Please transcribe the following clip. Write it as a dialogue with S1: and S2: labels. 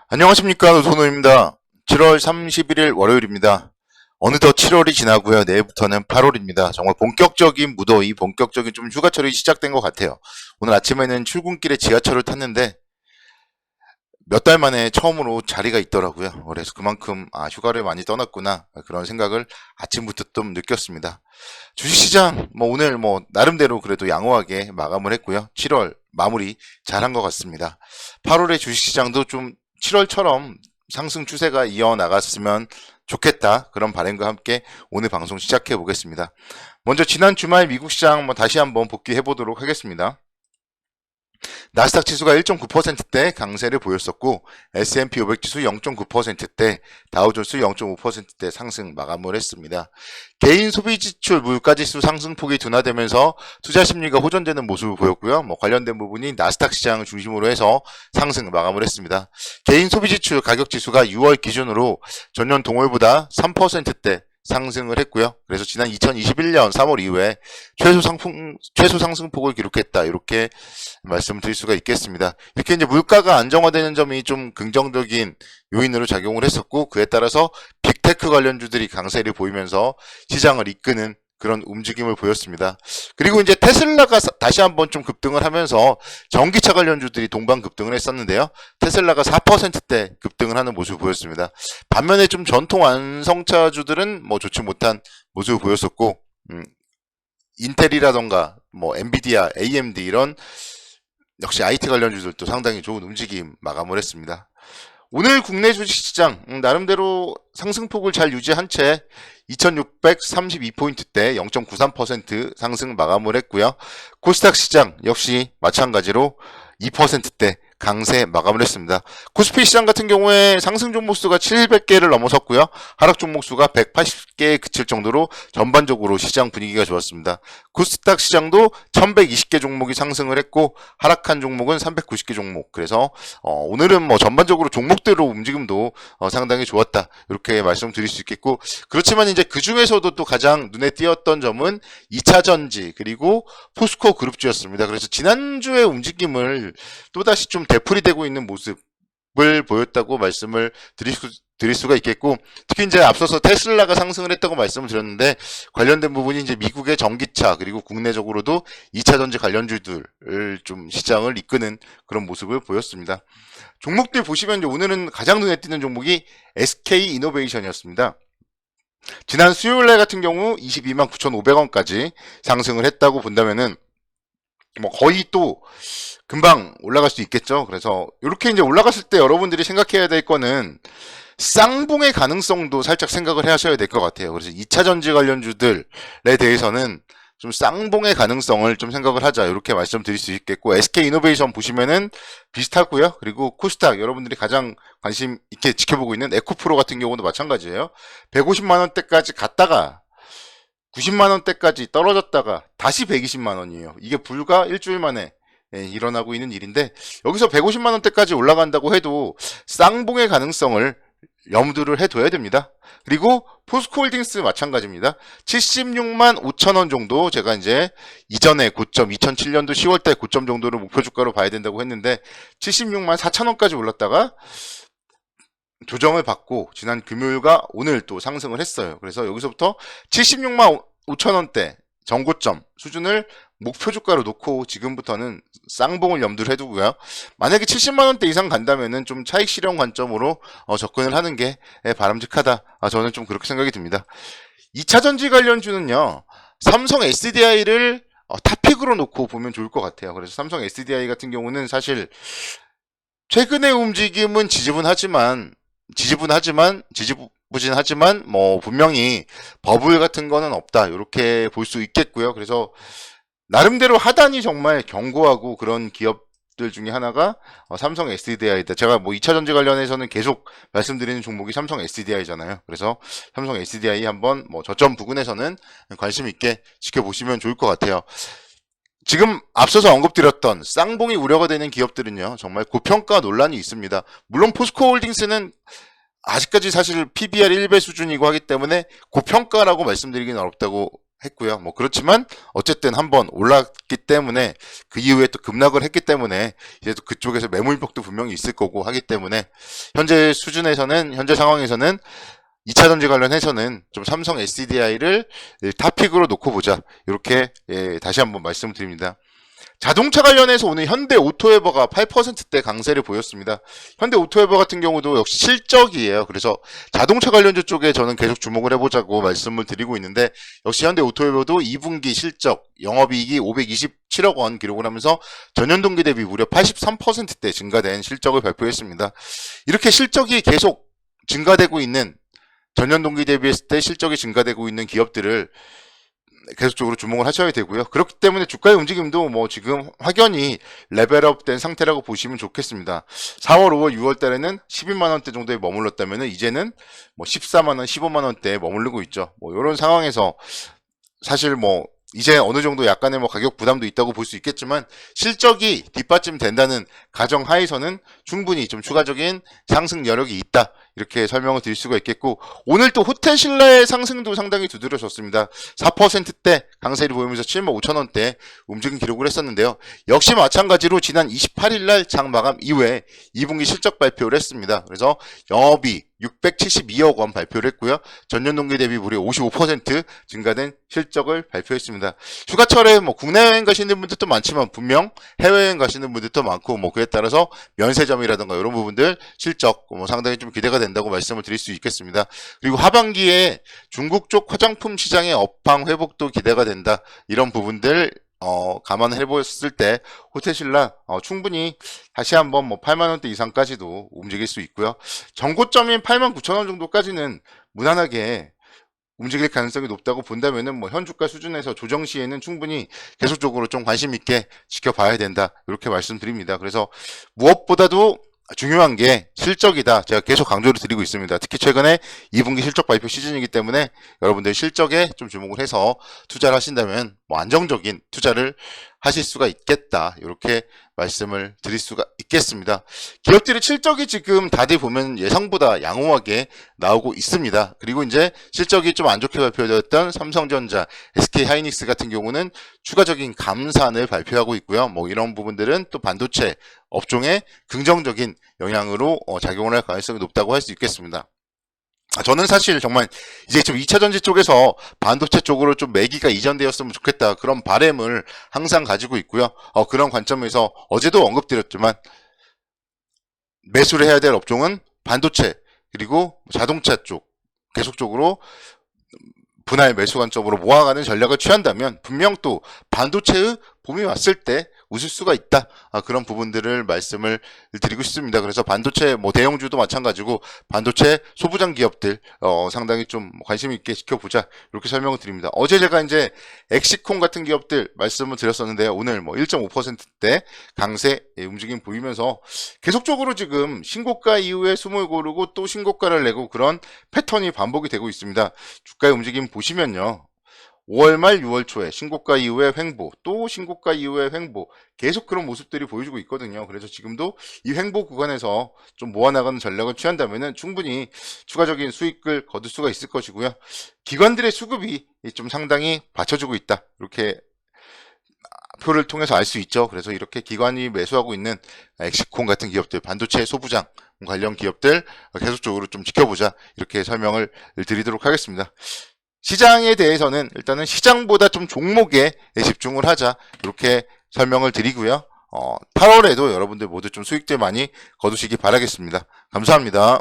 S1: 안녕하십니까, 노선호입니다. 7월 31일 월요일입니다. 어느덧 7월이 지나고요. 내일부터는 8월입니다. 정말 본격적인 무더위, 본격적인 좀 휴가철이 시작된 것 같아요. 오늘 아침에는 출근길에 지하철을 탔는데 몇 달 만에 처음으로 자리가 있더라고요. 그래서 그만큼 휴가를 많이 떠났구나, 그런 생각을 아침부터 좀 느꼈습니다. 주식시장 오늘 나름대로 그래도 양호하게 마감을 했고요. 7월 마무리 잘한 것 같습니다. 8월의 주식시장도 좀 7월처럼 상승 추세가 이어나갔으면 좋겠다, 그런 바람과 함께 오늘 방송 시작해 보겠습니다. 먼저 지난 주말 미국 시장 다시 한번 복귀해 보도록 하겠습니다. 나스닥 지수가 1.9%대 강세를 보였었고, S&P 500 지수 0.9%대, 다우존스 0.5%대 상승 마감을 했습니다. 개인 소비 지출 물가 지수 상승폭이 둔화되면서 투자 심리가 호전되는 모습을 보였고요. 관련된 부분이 나스닥 시장을 중심으로 해서 상승 마감을 했습니다. 개인 소비 지출 가격 지수가 6월 기준으로 전년 동월보다 3%대 상승을 했고요. 그래서 지난 2021년 3월 이후에 최소 상승폭을 기록했다, 이렇게 말씀드릴 수가 있겠습니다. 이렇게 이제 물가가 안정화되는 점이 좀 긍정적인 요인으로 작용을 했었고, 그에 따라서 빅테크 관련주들이 강세를 보이면서 시장을 이끄는 그런 움직임을 보였습니다. 그리고 이제 테슬라가 다시 한번 좀 급등을 하면서 전기차 관련주들이 동반 급등을 했었는데요. 테슬라가 4%대 급등을 하는 모습을 보였습니다. 반면에 좀 전통 완성차주들은 좋지 못한 모습을 보였었고, 인텔이라던가 엔비디아, AMD 이런 역시 IT 관련주들도 상당히 좋은 움직임 마감을 했습니다. 오늘 국내 주식시장 나름대로 상승폭을 잘 유지한 채 2632포인트대 0.93% 상승 마감을 했고요. 코스닥 시장 역시 마찬가지로 2%대 강세 마감을 했습니다. 코스피 시장 같은 경우에 상승 종목 수가 700개를 넘어섰고요. 하락 종목 수가 180개에 그칠 정도로 전반적으로 시장 분위기가 좋았습니다. 코스닥 시장도 1120개 종목이 상승을 했고, 하락한 종목은 390개 종목. 그래서 오늘은 전반적으로 종목대로 움직임도 상당히 좋았다, 이렇게 말씀드릴 수 있겠고, 그렇지만 이제 그 중에서도 또 가장 눈에 띄었던 점은 2차전지 그리고 포스코 그룹주였습니다. 그래서 지난주의 움직임을 또다시 좀 되풀이되고 있는 모습을 보였다고 말씀을 드릴 수가 있겠고, 특히 이제 앞서서 테슬라가 상승을 했다고 말씀을 드렸는데, 관련된 부분이 이제 미국의 전기차 그리고 국내적으로도 2차 전지 관련주들을 좀 시장을 이끄는 그런 모습을 보였습니다. 종목들 보시면 이제 오늘은 가장 눈에 띄는 종목이 SK 이노베이션이었습니다. 지난 수요일날 같은 경우 22만 9,500원까지 상승을 했다고 본다면은 거의 또 금방 올라갈 수 있겠죠. 그래서 이렇게 이제 올라갔을 때 여러분들이 생각해야 될 거는 쌍봉의 가능성도 살짝 생각을 하셔야 될 것 같아요. 그래서 2차 전지 관련주들에 대해서는 좀 쌍봉의 가능성을 좀 생각을 하자, 이렇게 말씀드릴 수 있겠고, SK 이노베이션 보시면은 비슷하고요. 그리고 코스닥, 여러분들이 가장 관심 있게 지켜보고 있는 에코프로 같은 경우도 마찬가지예요. 150만원대까지 갔다가 90만원대까지 떨어졌다가 다시 120만원이에요. 이게 불과 일주일 만에 일어나고 있는 일인데, 여기서 150만원대까지 올라간다고 해도 쌍봉의 가능성을 염두를 해둬야 됩니다. 그리고 포스코홀딩스 마찬가지입니다. 76만 5천원 정도, 제가 이제 이전에 고점 2007년도 10월달 고점 정도를 목표 주가로 봐야 된다고 했는데 76만 4천원까지 올랐다가 조정을 받고 지난 금요일과 오늘 또 상승을 했어요. 그래서 여기서부터 76만 5천원대 전고점 수준을 목표 주가로 놓고 지금부터는 쌍봉을 염두를 해두고요. 만약에 70만원대 이상 간다면은 좀 차익 실현 관점으로 접근을 하는 게 바람직하다, 저는 좀 그렇게 생각이 듭니다. 2차 전지 관련주는요, 삼성 SDI를 탑픽으로 놓고 보면 좋을 것 같아요. 그래서 삼성 SDI 같은 경우는 사실 최근의 움직임은 지지부진하지만 분명히 버블 같은 거는 없다, 이렇게 볼 수 있겠고요. 그래서 나름대로 하단이 정말 견고하고 그런 기업들 중에 하나가 삼성 SDI다. 제가 2차 전지 관련해서는 계속 말씀드리는 종목이 삼성 SDI잖아요. 그래서 삼성 SDI 한번 저점 부근에서는 관심 있게 지켜보시면 좋을 것 같아요. 지금 앞서서 언급드렸던 쌍봉이 우려가 되는 기업들은요, 정말 고평가 논란이 있습니다. 물론 포스코홀딩스는 아직까지 사실 PBR 1배 수준이고 하기 때문에 고평가라고 말씀드리기는 어렵다고 했고요. 뭐 그렇지만 어쨌든 한번 올랐기 때문에 그 이후에 또 급락을 했기 때문에 이제 또 그쪽에서 매물폭도 분명히 있을 거고 하기 때문에 현재 수준에서는 현재 상황에서는 2차 전지 관련해서는 좀 삼성 SDI를 탑픽으로 놓고 보자. 이렇게 다시 한번 말씀드립니다. 자동차 관련해서 오늘 현대 오토웨버가 8%대 강세를 보였습니다. 현대 오토웨버 같은 경우도 역시 실적이에요. 그래서 자동차 관련주 쪽에 저는 계속 주목을 해보자고 말씀을 드리고 있는데 역시 현대 오토웨버도 2분기 실적 영업이익이 527억 원 기록을 하면서 전년 동기 대비 무려 83%대 증가된 실적을 발표했습니다. 이렇게 실적이 계속 증가되고 있는 전년 동기 대비했을 때 실적이 증가되고 있는 기업들을 계속적으로 주목을 하셔야 되고요. 그렇기 때문에 주가의 움직임도 뭐 지금 확연히 레벨업된 상태라고 보시면 좋겠습니다. 4월, 5월, 6월 달에는 12만 원대 정도에 머물렀다면 이제는 뭐 14만 원, 15만 원대에 머무르고 있죠. 뭐 이런 상황에서 사실 뭐 이제 어느 정도 약간의 뭐 가격 부담도 있다고 볼 수 있겠지만 실적이 뒷받침된다는 가정 하에서는 충분히 좀 추가적인 상승 여력이 있다. 이렇게 설명을 드릴 수가 있겠고 오늘 또 호텔신라의 상승도 상당히 두드러졌습니다. 4%대 강세를 보이면서 7만 5천 원대 움직임 기록을 했었는데요. 역시 마찬가지로 지난 28일 날 장 마감 이후에 2분기 실적 발표를 했습니다. 그래서 영업이익 672억 원 발표를 했고요. 전년 동기 대비 무려 55% 증가된 실적을 발표했습니다. 휴가철에 뭐 국내 여행 가시는 분들도 많지만 분명 해외여행 가시는 분들도 많고 뭐 그에 따라서 면세점이라든가 이런 부분들 실적 뭐 상당히 좀 기대가 된다고 말씀을 드릴 수 있겠습니다. 그리고 하반기에 중국 쪽 화장품 시장의 업황 회복도 기대가 된다. 이런 부분들 감안을 해봤을 때 호텔신라 충분히 다시 한번 뭐 8만 원대 이상까지도 움직일 수 있고요. 전고점인 8만 9천 원 정도까지는 무난하게 움직일 가능성이 높다고 본다면은 뭐 현주가 수준에서 조정 시에는 충분히 계속적으로 좀 관심 있게 지켜봐야 된다. 이렇게 말씀드립니다. 그래서 무엇보다도 중요한 게 실적이다. 제가 계속 강조를 드리고 있습니다. 특히 최근에 2분기 실적 발표 시즌이기 때문에 여러분들 실적에 좀 주목을 해서 투자를 하신다면 뭐 안정적인 투자를 하실 수가 있겠다. 이렇게 말씀을 드릴 수가 있겠습니다. 기업들의 실적이 지금 다들 보면 예상보다 양호하게 나오고 있습니다. 그리고 이제 실적이 좀 안 좋게 발표되었던 삼성전자, SK하이닉스 같은 경우는 추가적인 감산을 발표하고 있고요. 뭐 이런 부분들은 또 반도체 업종에 긍정적인 영향으로 작용을 할 가능성이 높다고 할 수 있겠습니다. 저는 사실 정말 이제 좀 2차 전지 쪽에서 반도체 쪽으로 좀 매기가 이전되었으면 좋겠다. 그런 바람을 항상 가지고 있고요. 그런 관점에서 어제도 언급드렸지만 매수를 해야 될 업종은 반도체 그리고 자동차 쪽 계속적으로 분할 매수 관점으로 모아가는 전략을 취한다면 분명 또 반도체의 봄이 왔을 때 웃을 수가 있다. 그런 부분들을 말씀을 드리고 싶습니다. 그래서 반도체 뭐 대형주도 마찬가지고 반도체 소부장 기업들 상당히 좀 관심 있게 지켜보자 이렇게 설명을 드립니다. 어제 제가 이제 엑시콘 같은 기업들 말씀을 드렸었는데요. 오늘 뭐 1.5%대 강세 움직임 보이면서 계속적으로 지금 신고가 이후에 숨을 고르고 또 신고가를 내고 그런 패턴이 반복이 되고 있습니다. 주가의 움직임 보시면요. 5월 말 6월 초에 신고가 이후에 횡보 또 신고가 이후에 횡보 계속 그런 모습들이 보여주고 있거든요. 그래서 지금도 이 횡보 구간에서 좀 모아나가는 전략을 취한다면 충분히 추가적인 수익을 거둘 수가 있을 것이고요. 기관들의 수급이 좀 상당히 받쳐주고 있다. 이렇게 표를 통해서 알 수 있죠. 그래서 이렇게 기관이 매수하고 있는 엑시콘 같은 기업들, 반도체 소부장 관련 기업들 계속적으로 좀 지켜보자. 이렇게 설명을 드리도록 하겠습니다. 시장에 대해서는 일단은 시장보다 좀 종목에 집중을 하자 이렇게 설명을 드리고요. 8월에도 여러분들 모두 좀 수익들 많이 거두시기 바라겠습니다. 감사합니다.